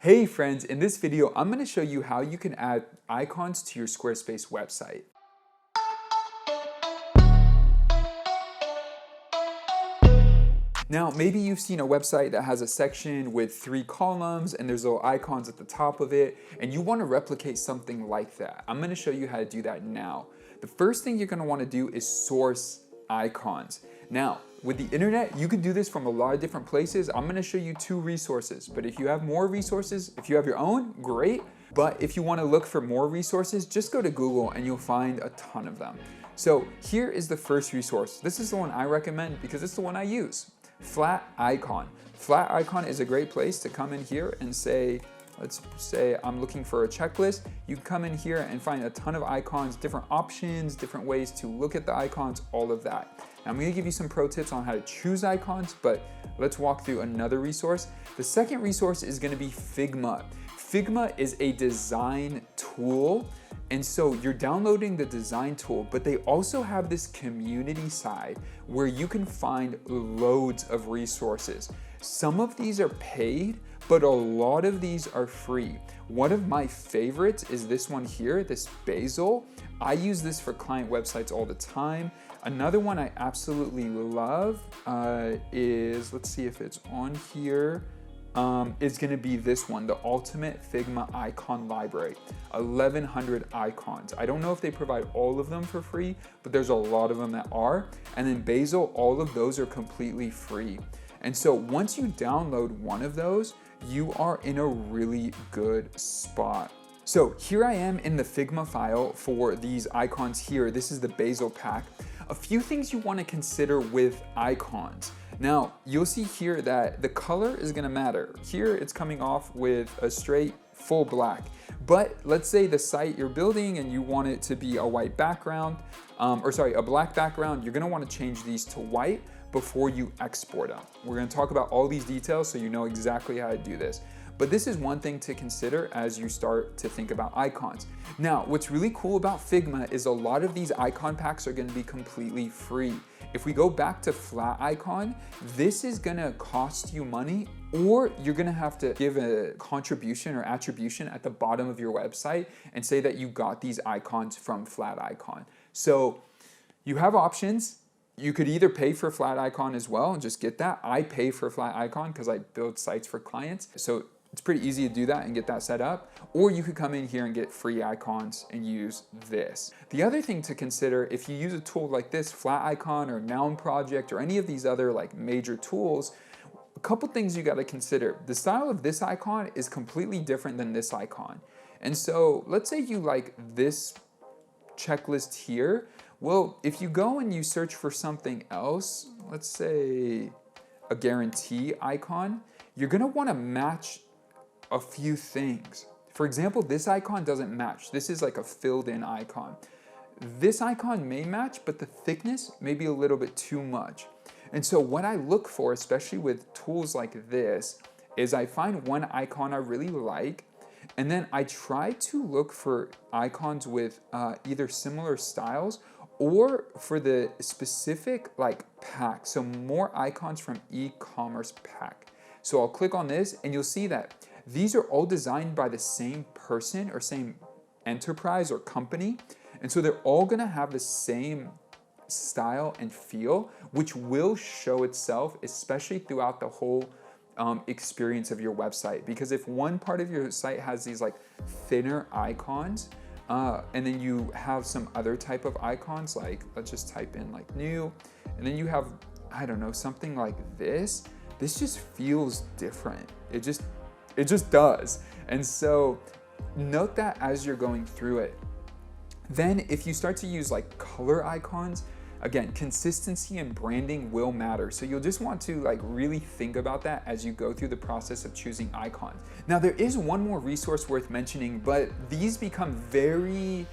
Hey friends, in this video, I'm going to show you how you can add icons to your Squarespace website. Now, maybe you've seen a website that has a section with 3 columns and there's little icons at the top of it, and you want to replicate something like that. I'm going to show you how to do that now. The first thing you're going to want to do is source icons. Now, with the internet, you can do this from a lot of different places. I'm going to show you 2 resources, but if you have more resources, if you have your own, great. But if you want to look for more resources, just go to Google and you'll find a ton of them. So here is the first resource. This is the one I recommend because it's the one I use. Flaticon. Flaticon is a great place to come in here and say, let's say I'm looking for a checklist. You can come in here and find a ton of icons, different options, different ways to look at the icons, all of that. Now, I'm gonna give you some pro tips on how to choose icons, but let's walk through another resource. The second resource is gonna be Figma. Figma is a design tool. And so you're downloading the design tool, but they also have this community side where you can find loads of resources. Some of these are paid, but a lot of these are free. One of my favorites is this one here, this Basil. I use this for client websites all the time. Another one I absolutely love is, let's see if it's on here. Is gonna be this one, the Ultimate Figma Icon Library, 1,100 icons. I don't know if they provide all of them for free, but there's a lot of them that are. And then Basil, all of those are completely free. And so once you download one of those, you are in a really good spot. So here I am in the Figma file for these icons here. This is the Basil pack. A few things you want to consider with icons. Now, you'll see here that the color is going to matter. Here, it's coming off with a straight full black. But let's say the site you're building and you want it to be a white background, a black background, you're going to want to change these to white before you export them. We're going to talk about all these details so you know exactly how to do this. But this is one thing to consider as you start to think about icons. Now, what's really cool about Figma is a lot of these icon packs are going to be completely free. If we go back to Flaticon, this is going to cost you money, or you're going to have to give a contribution or attribution at the bottom of your website and say that you got these icons from Flaticon. So you have options. You could either pay for Flaticon as well and just get that. I pay for Flaticon because I build sites for clients. So it's pretty easy to do that and get that set up. Or you could come in here and get free icons and use this. The other thing to consider, if you use a tool like this, Flaticon or Noun Project or any of these other like major tools, a couple things you got to consider. The style of this icon is completely different than this icon. And so let's say you like this checklist here. Well, if you go and you search for something else, let's say a guarantee icon, you're going to want to match a few things. For example, this icon doesn't match. This is like a filled in icon. This icon may match, but the thickness may be a little bit too much. And so what I look for, especially with tools like this, is I find one icon I really like, and then I try to look for icons with either similar styles or for the specific like pack. So more icons from e-commerce pack. So I'll click on this and you'll see that these are all designed by the same person or same enterprise or company. And so they're all gonna have the same style and feel, which will show itself, especially throughout the whole experience of your website. Because if one part of your site has these like thinner icons, and then you have some other type of icons, like let's just type in like new, and then you have, I don't know, something like this just feels different. It just does. And so note that as you're going through it. Then if you start to use like color icons, again, consistency and branding will matter. So you'll just want to like really think about that as you go through the process of choosing icons. Now there is one more resource worth mentioning, but these become very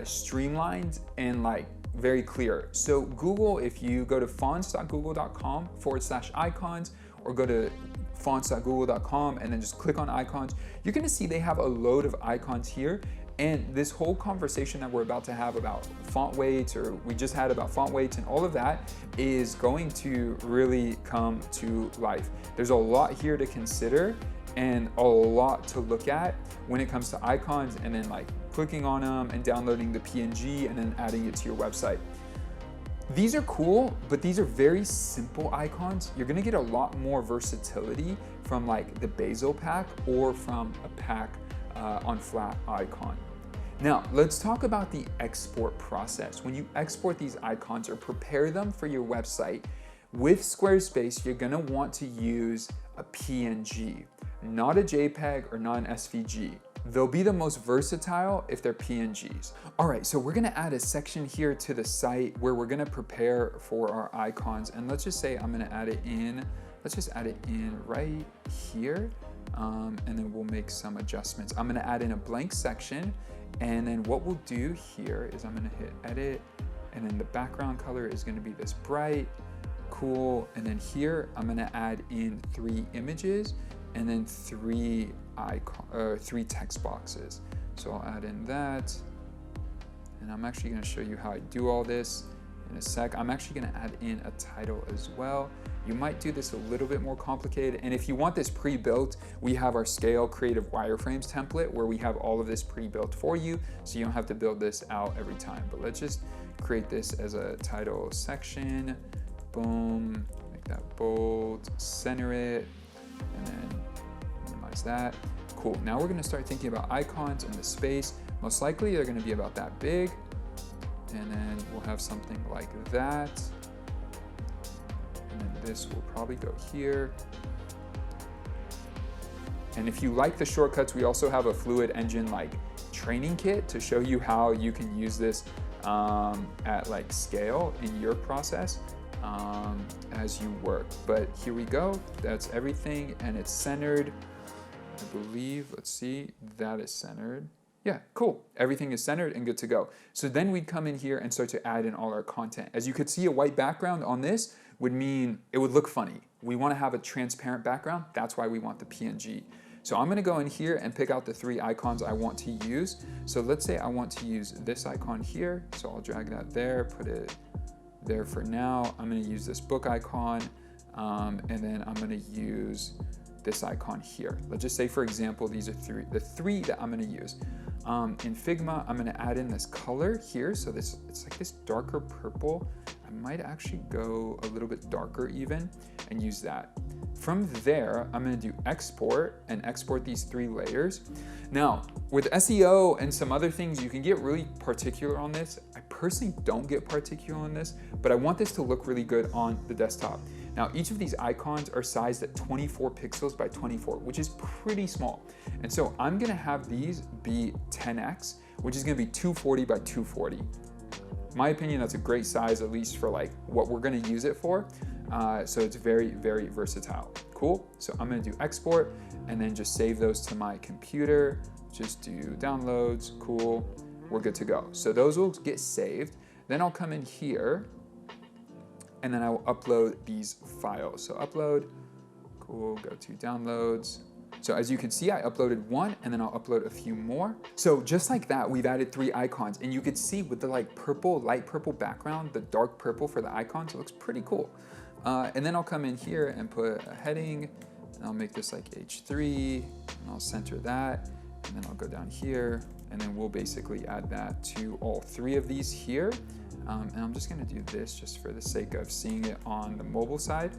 streamlined and like very clear. So Google, if you go to fonts.google.com/icons or go to fonts.google.com and then just click on icons, you're gonna see they have a load of icons here. And this whole conversation that we're about to have about font weights, or we just had about font weights and all of that, is going to really come to life. There's a lot here to consider, and a lot to look at when it comes to icons, and then like clicking on them and downloading the PNG and then adding it to your website. These are cool, but these are very simple icons. You're gonna get a lot more versatility from like the Basil pack or from a pack on Flaticon. Now, let's talk about the export process. When you export these icons or prepare them for your website, with Squarespace, you're gonna want to use a PNG, not a JPEG or not an SVG. They'll be the most versatile if they're PNGs. All right, so we're gonna add a section here to the site where we're gonna prepare for our icons. And let's just say I'm gonna add it in, let's just add it in right here. And then we'll make some adjustments. I'm gonna add in a blank section. And then what we'll do here is I'm gonna hit edit, and then the background color is gonna be this bright, cool. And then here, I'm gonna add in 3 images and then 3 text boxes. So I'll add in that, and I'm actually gonna show you how I do all this in a sec. I'm actually gonna add in a title as well. You might do this a little bit more complicated, and if you want this pre-built, we have our Scale Creative Wireframes template where we have all of this pre-built for you, so you don't have to build this out every time. But let's just create this as a title section. Boom, make that bold, center it, and then minimize that. Cool, now we're gonna start thinking about icons and the space. Most likely they're gonna be about that big, and then we'll have something like that. And then this will probably go here. And if you like the shortcuts, we also have a Fluid Engine like training kit to show you how you can use this at like scale in your process as you work. But here we go, that's everything, and it's centered. I believe, let's see, that is centered. Yeah, cool. Everything is centered and good to go. So then we'd come in here and start to add in all our content. As you could see, a white background on this would mean it would look funny. We want to have a transparent background. That's why we want the PNG. So I'm going to go in here and pick out the 3 icons I want to use. So let's say I want to use this icon here. So I'll drag that there, put it there for now. I'm going to use this book icon, and then I'm going to use this icon here. Let's just say, for example, these are the three that I'm going to use. In Figma, I'm going to add in this color here. So it's like this darker purple. I might actually go a little bit darker even and use that. From there, I'm going to do export and export these 3 layers. Now, with SEO and some other things, you can get really particular on this. I personally don't get particular on this, but I want this to look really good on the desktop. Now, each of these icons are sized at 24 pixels by 24, which is pretty small. And so I'm gonna have these be 10x, which is gonna be 240 by 240. In my opinion, that's a great size, at least for like what we're gonna use it for. So it's very, very versatile. Cool, so I'm gonna do export and then just save those to my computer. Just do downloads, cool, we're good to go. So those will get saved. Then I'll come in here and then I will upload these files. So upload, cool, go to downloads. So as you can see, I uploaded 1 and then I'll upload a few more. So just like that, we've added 3 icons, and you could see with the like purple, light purple background, the dark purple for the icons, it looks pretty cool. And then I'll come in here and put a heading, and I'll make this like H3, and I'll center that, and then I'll go down here, and then we'll basically add that to all 3 of these here. And I'm just gonna do this just for the sake of seeing it on the mobile side.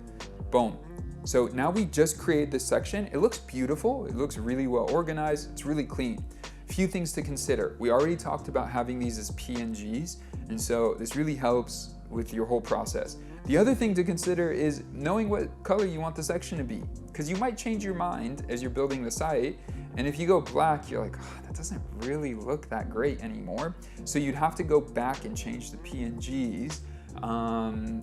Boom. So now we just created this section. It looks beautiful. It looks really well organized. It's really clean. Few things to consider. We already talked about having these as PNGs, and so this really helps with your whole process. The other thing to consider is knowing what color you want the section to be, because you might change your mind as you're building the site, and if you go black, you're like, oh, that doesn't really look that great anymore. So you'd have to go back and change the PNGs.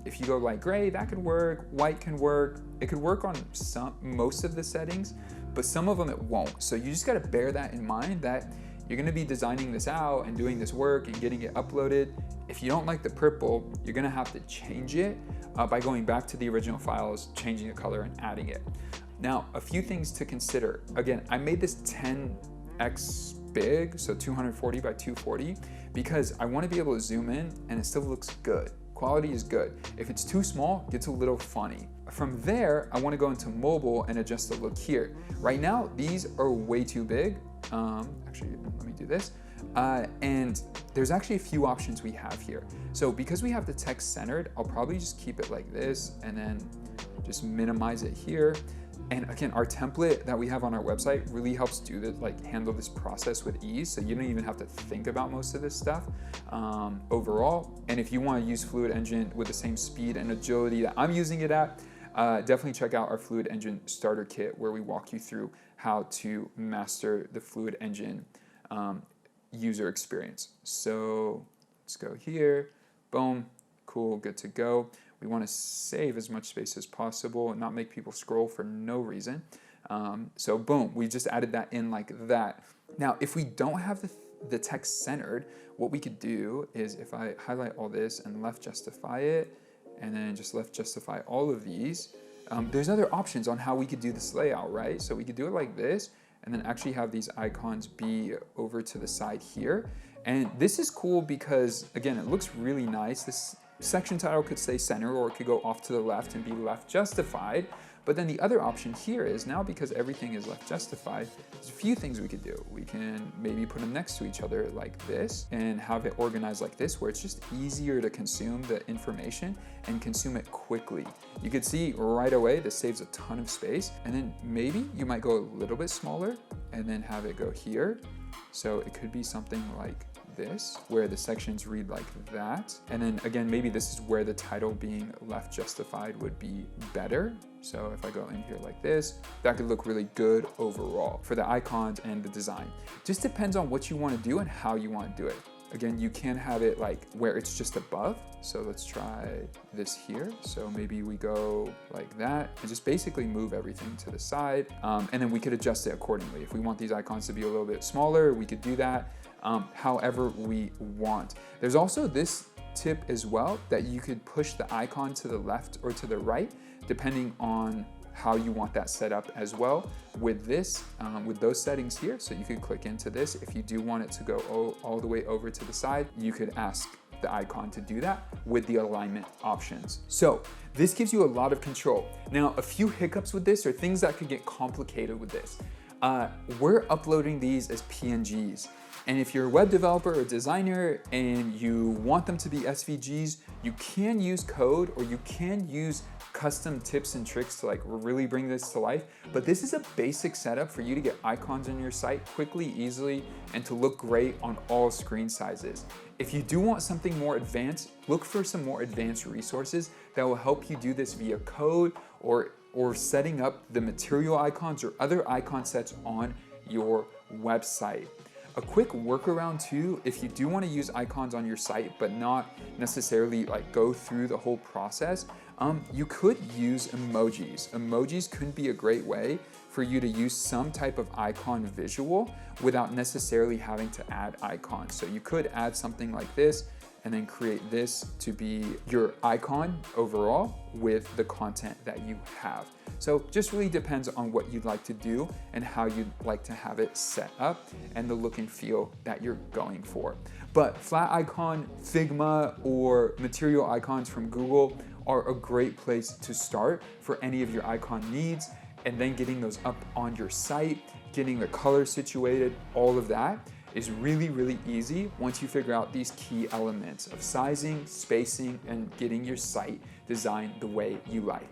If you go like gray, that could work, white can work. It could work on most of the settings, but some of them it won't. So you just gotta bear that in mind, that you're gonna be designing this out and doing this work and getting it uploaded. If you don't like the purple, you're gonna have to change it by going back to the original files, changing the color and adding it. Now, a few things to consider. Again, I made this 10x big, so 240 by 240, because I wanna be able to zoom in and it still looks good. Quality is good. If it's too small, it gets a little funny. A from there, I wanna go into mobile and adjust the look here. Right now, these are way too big. Actually, let me do this. And there's actually a few options we have here. So because we have the text centered, I'll probably just keep it like this and then just minimize it here. And again, our template that we have on our website really helps do this, like handle this process with ease. So you don't even have to think about most of this stuff overall. And if you want to use Fluid Engine with the same speed and agility that I'm using it at, definitely check out our Fluid Engine starter kit where we walk you through how to master the Fluid Engine user experience. So let's go here, boom, cool, good to go. We want to save as much space as possible and not make people scroll for no reason. So boom, we just added that in like that. Now, if we don't have the text centered, what we could do is if I highlight all this and left justify it, and then just left justify all of these, there's other options on how we could do this layout, right? So we could do it like this, and then actually have these icons be over to the side here. And this is cool because, again, it looks really nice. This section title could stay center, or it could go off to the left and be left justified. But then the other option here is now, because everything is left justified, there's a few things we could do. We can maybe put them next to each other like this and have it organized like this, where it's just easier to consume the information and consume it quickly. You could see right away this saves a ton of space. And then maybe you might go a little bit smaller and then have it go here. So it could be something like this, where the sections read like that. And then again, maybe this is where the title being left justified would be better. So if I go in here like this, that could look really good overall for the icons and the design. Just depends on what you want to do and how you want to do it. Again, you can have it like where it's just above. So let's try this here. So maybe we go like that and just basically move everything to the side. And then we could adjust it accordingly. If we want these icons to be a little bit smaller, we could do that however we want. There's also this tip as well, that you could push the icon to the left or to the right, depending on how you want that set up as well with this, with those settings here. So you could click into this. If you do want it to go all the way over to the side, you could ask the icon to do that with the alignment options. So this gives you a lot of control. Now, a few hiccups with this, or things that could get complicated with this. We're uploading these as PNGs. And if you're a web developer or designer and you want them to be SVGs, you can use code, or you can use custom tips and tricks to like really bring this to life. But this is a basic setup for you to get icons on your site quickly, easily, and to look great on all screen sizes. If you do want something more advanced, look for some more advanced resources that will help you do this via code, or setting up the material icons or other icon sets on your website. A quick workaround too, if you do want to use icons on your site but not necessarily like go through the whole process, you could use emojis. Emojis could be a great way for you to use some type of icon visual without necessarily having to add icons. So you could add something like this and then create this to be your icon overall with the content that you have. So just really depends on what you'd like to do and how you'd like to have it set up and the look and feel that you're going for. But flat icon, Figma, or material icons from Google are a great place to start for any of your icon needs, and then getting those up on your site, getting the color situated, all of that is really, really easy once you figure out these key elements of sizing, spacing, and getting your site designed the way you like.